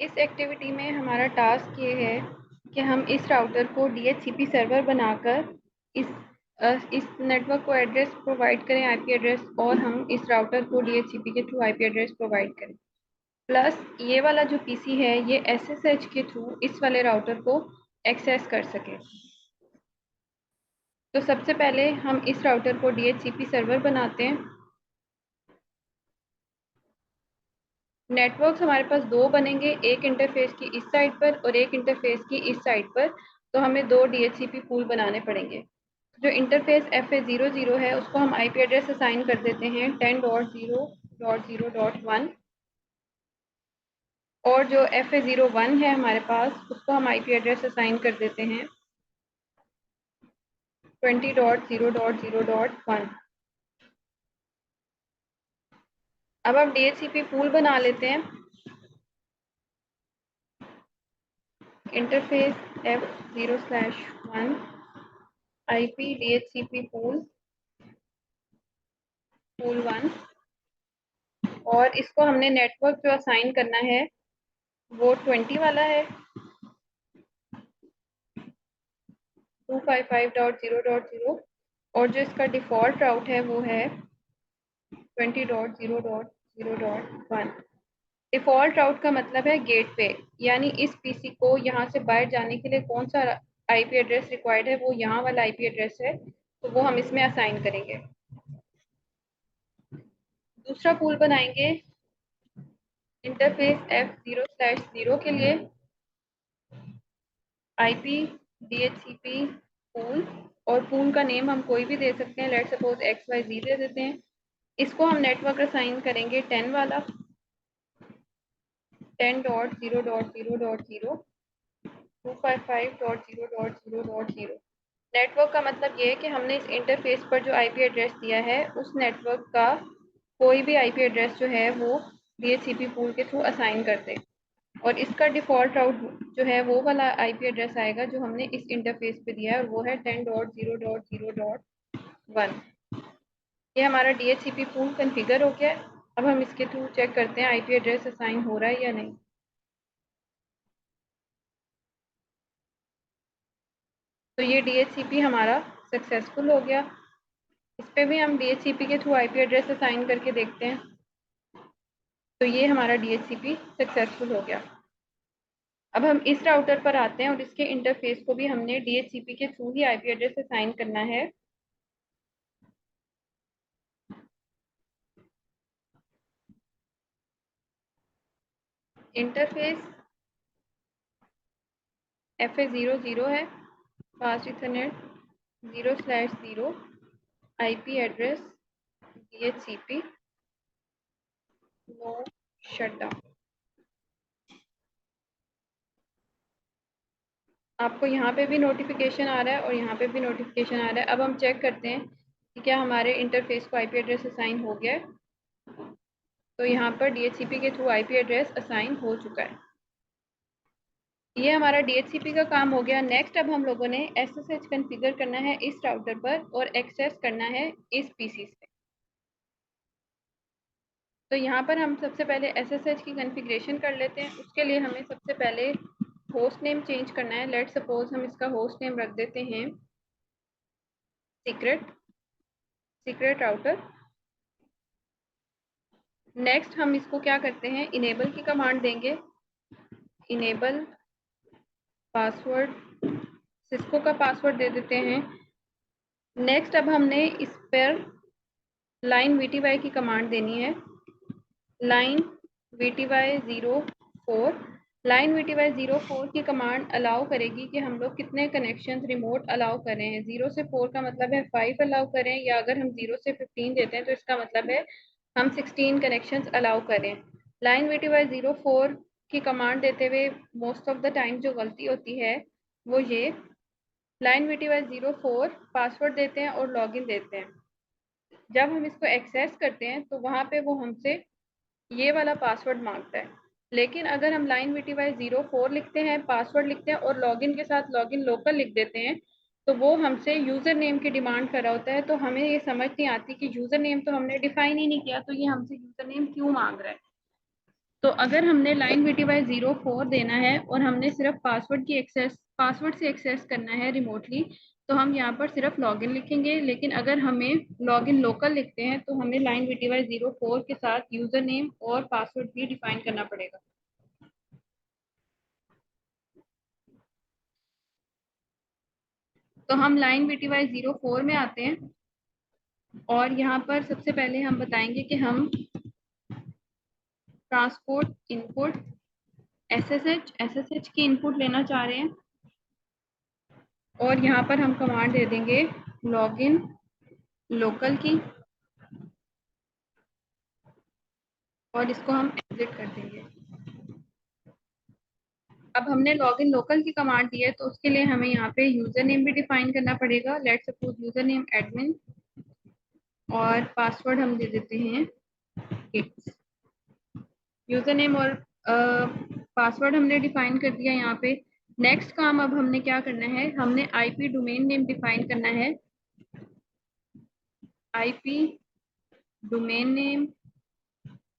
इस एक्टिविटी में हमारा टास्क ये है कि हम इस राउटर को DHCP सर्वर बनाकर इस नेटवर्क को एड्रेस प्रोवाइड करें, आईपी एड्रेस, और हम इस राउटर को DHCP के थ्रू आईपी एड्रेस प्रोवाइड करें। प्लस ये वाला जो पीसी है ये SSH के थ्रू इस वाले राउटर को एक्सेस कर सके। तो सबसे पहले हम इस राउटर को DHCP सर्वर बनाते हैं। नेटवर्क्स हमारे पास दो बनेंगे, एक इंटरफेस की इस साइड पर और एक इंटरफेस की इस साइड पर। तो हमें दो DHCP पूल बनाने पड़ेंगे। जो इंटरफेस FA00 है उसको हम आईपी एड्रेस असाइन कर देते हैं 10.0.0.1, और जो FA01 है हमारे पास उसको हम आईपी एड्रेस असाइन कर देते हैं 20.0.0.1। अब हम DHCP पूल बना लेते हैं। Interface F0/1 IP DHCP pool 1, और इसको हमने नेटवर्क जो असाइन करना है वो 20 वाला है, 255.0.0, और जो इसका डिफ़ॉल्ट राउट है वो है 20.0.0.1। डिफ़ॉल्ट राउट का मतलब है गेटवे, यानी इस पीसी को यहाँ से बाहर जाने के लिए कौन सा आईपी एड्रेस रिक्वायर्ड है वो यहाँ वाला आईपी एड्रेस है, तो वो हम इसमें असाइन करेंगे। दूसरा पूल बनाएंगे इंटरफेस F0/0 के लिए, IP DHCP पूल, और पूल का नेम हम कोई भी दे सकते हैं, लेट सपोज XYZ दे देते हैं। इसको हम नेटवर्क असाइन करेंगे 10 वाला, 10.0.0.0, 255.0.0.0। नेटवर्क का मतलब ये है कि हमने इस इंटरफेस पर जो आईपी एड्रेस दिया है उस नेटवर्क का कोई भी आईपी एड्रेस जो है वो DHCP पूल के थ्रू असाइन कर दें, और इसका डिफ़ॉल्ट राउट जो है वो वाला आईपी एड्रेस आएगा जो हमने इस इंटरफेस पे दिया है, और वो है 10.0.0.1। ये हमारा DHCP पूल कॉन्फ़िगर हो गया है। अब हम इसके थ्रू चेक करते हैं आईपी एड्रेस असाइन हो रहा है या नहीं। तो ये DHCP हमारा सक्सेसफुल हो गया। इस पे भी हम DHCP के थ्रू आईपी एड्रेस असाइन करके देखते हैं। तो ये हमारा DHCP सक्सेसफुल हो गया। अब हम इस राउटर पर आते हैं और इसके इंटरफेस को भी हमने DHCP के थ्रू ही आईपी एड्रेस असाइन करना है। इंटरफेस FA00 है, fast ethernet 0/0, IP address DHCP, no shutdown. आपको यहाँ पे भी नोटिफिकेशन आ रहा है और यहाँ पे भी नोटिफिकेशन आ रहा है। अब हम चेक करते हैं कि क्या हमारे इंटरफेस को आईपी एड्रेस असाइन हो गया है। तो यहाँ पर DHCP के थ्रू आईपी एड्रेस असाइन हो चुका है। ये हमारा DHCP का काम हो गया। नेक्स्ट अब हम लोगों ने SSH कॉन्फ़िगर करना है इस राउटर पर और एक्सेस करना है इस पीसी से। तो यहाँ पर हम सबसे पहले SSH की कॉन्फ़िगरेशन कर लेते हैं। उसके लिए हमें सबसे पहले होस्ट नेम चेंज करना है। लेट सपोज हम इसका होस्ट नेम रख देते हैं सीक्रेट राउटर। नेक्स्ट हम इसको क्या करते हैं, इनेबल की कमांड देंगे, इनेबल पासवर्ड, सिस्को का पासवर्ड दे देते हैं। नेक्स्ट अब हमने इस पर लाइन VTY की कमांड देनी है, लाइन VTY04। लाइन VTY04 की कमांड अलाउ करेगी कि हम लोग कितने कनेक्शन रिमोट अलाउ कर रहे हैं। 0 से 4 का मतलब है 5 अलाउ करें, या अगर हम 0 से 15 देते हैं तो इसका मतलब है हम 16 कनेक्शन अलाउ करें। लाइन VTY04 की कमांड देते हुए मोस्ट ऑफ द टाइम जो गलती होती है वो ये, लाइन VTY04 पासवर्ड देते हैं और लॉगिन देते हैं। जब हम इसको एक्सेस करते हैं तो वहाँ पे वो हमसे ये वाला पासवर्ड मांगता है। लेकिन अगर हम लाइन VTY04 लिखते हैं, पासवर्ड लिखते हैं और लॉगिन के साथ लॉगिन लोकल लिख देते हैं तो वो हमसे यूज़र नेम की डिमांड कर रहा होता है। तो हमें ये समझ नहीं आती कि यूज़र नेम तो हमने डिफाइन ही नहीं किया, तो ये हमसे यूज़र नेम क्यों मांग रहा है। तो अगर हमने लाइन VTY 04 देना है और हमने सिर्फ पासवर्ड से एक्सेस करना है रिमोटली, तो हम यहाँ पर सिर्फ लॉगिन लिखेंगे। लेकिन अगर हमें लॉगिन लोकल लिखते हैं तो हमें लाइन VTY 04 के साथ यूजर नेम और पासवर्ड भी डिफाइन करना पड़ेगा। तो हम लाइन VTY 04 में आते हैं और यहाँ पर सबसे पहले हम बताएंगे कि हम ट्रांसपोर्ट इनपुट SSH की इनपुट लेना चाह रहे हैं और यहाँ पर हम कमांड दे देंगे लॉगिन लोकल की और इसको हम एग्जिट कर देंगे। अब हमने लॉगिन लोकल की कमांड दी है तो उसके लिए हमें यहाँ पे यूजर नेम भी डिफाइन करना पड़ेगा। Let's suppose user name admin और पासवर्ड हम दे देते हैं किड्स। यूजर नेम और पासवर्ड हमने डिफाइन कर दिया यहाँ पे। नेक्स्ट काम अब हमने क्या करना है, हमने IP डोमेन नेम डिफाइन करना है। IP domain name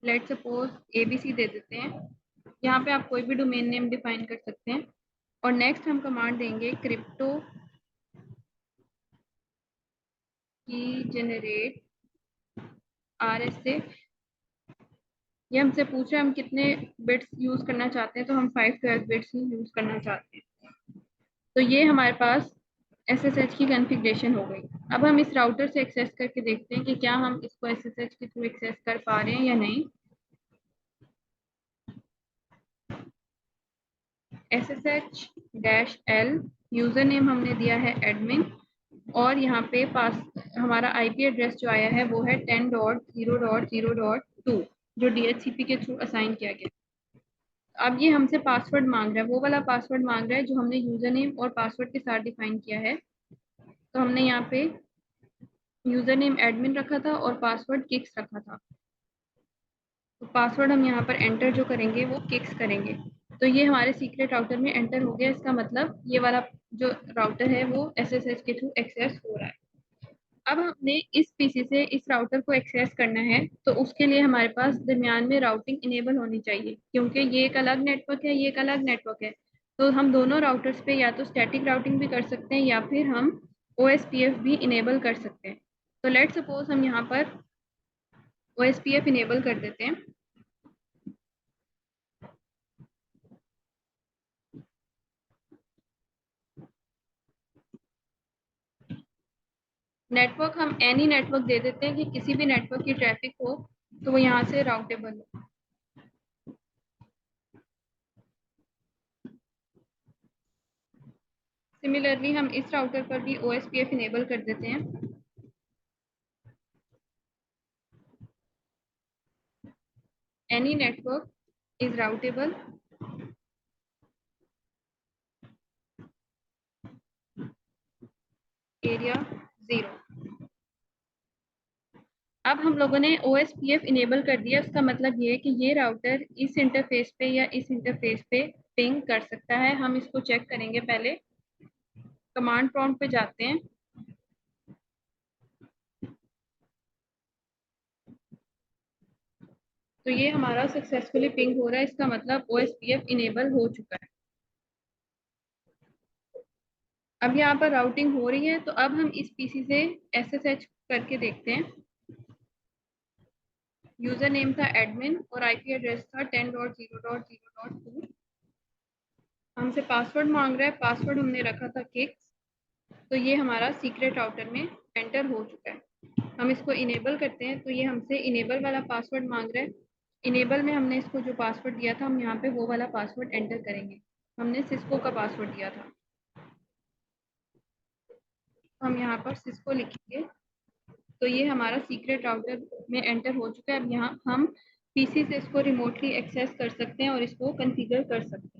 let's suppose ABC दे देते हैं। यहाँ पे आप कोई भी डोमेन नेम डिफाइन कर सकते हैं। और नेक्स्ट हम कमांड देंगे क्रिप्टो की जनरेट RSA। ये हमसे पूछ रहा है हम कितने बिट्स यूज करना चाहते हैं, तो हम 512 बिट्स ही यूज करना चाहते हैं। तो ये हमारे पास SSH की कॉन्फ़िगरेशन हो गई। अब हम इस राउटर से एक्सेस करके देखते हैं कि क्या हम इसको SSH के थ्रू एक्सेस कर पा रहे हैं या नहीं। SSH-L यूजर नेम हमने दिया है एडमिन और यहाँ पे पास हमारा IP एड्रेस जो आया है वो है 10.0.0.2 जो DHCP के थ्रू असाइन किया गया। अब ये हमसे पासवर्ड मांग रहा है, वो वाला पासवर्ड मांग रहा है जो हमने यूजर नेम और पासवर्ड के साथ डिफाइन किया है। तो हमने यहाँ पे यूजर नेम एडमिन रखा था और पासवर्ड किक्स रखा था। तो पासवर्ड हम यहाँ पर एंटर जो करेंगे वो किक्स करेंगे। तो ये हमारे सीक्रेट राउटर में एंटर हो गया। इसका मतलब ये वाला जो राउटर है वो SSH के थ्रू एक्सेस हो रहा है। अब हमने इस PC से इस राउटर को एक्सेस करना है तो उसके लिए हमारे पास दरमियान में राउटिंग इनेबल होनी चाहिए, क्योंकि ये एक अलग नेटवर्क है, ये एक अलग नेटवर्क है। तो हम दोनों राउटर्स पे या तो स्टैटिक राउटिंग भी कर सकते हैं या फिर हम OSPF भी इनेबल कर सकते हैं। तो लेट्स सपोज हम यहाँ पर OSPF इनेबल कर देते हैं। नेटवर्क हम एनी नेटवर्क दे देते हैं कि किसी भी नेटवर्क की ट्रैफिक हो तो वो यहाँ से राउटेबल हो। सिमिलरली हम इस राउटर पर भी OSPF इनेबल कर देते हैं। Any network is routable area 0। अब हम लोगों ने OSPF इनेबल कर दिया। उसका मतलब ये है कि ये राउटर इस इंटरफेस पे या इस इंटरफेस पे पिंग कर सकता है। हम इसको चेक करेंगे। पहले कमांड प्रॉम्प्ट पे जाते हैं। तो ये हमारा सक्सेसफुली पिंग हो रहा है। इसका मतलब OSPF इनेबल हो चुका है। अब यहाँ पर राउटिंग हो रही है। तो अब हम इस PC से SSH करके देखते हैं। यूजर नेम था एडमिन और IP एड्रेस था 10.0.0.2। हमसे पासवर्ड मांग रहा है, पासवर्ड हमने रखा था किक्स। तो ये हमारा सीक्रेट राउटर में एंटर हो चुका है। हम इसको इनेबल करते हैं तो ये हमसे इनेबल वाला पासवर्ड मांग रहा है। इनेबल में हमने इसको जो पासवर्ड दिया था हम यहाँ पे वो वाला पासवर्ड एंटर करेंगे। हमने सिस्को का पासवर्ड दिया था, हम यहाँ पर सिस्को लिखेंगे। तो ये हमारा सीक्रेट राउटर में एंटर हो चुका है। अब यहाँ हम PC से इसको रिमोटली एक्सेस कर सकते हैं और इसको कॉन्फ़िगर कर सकते हैं।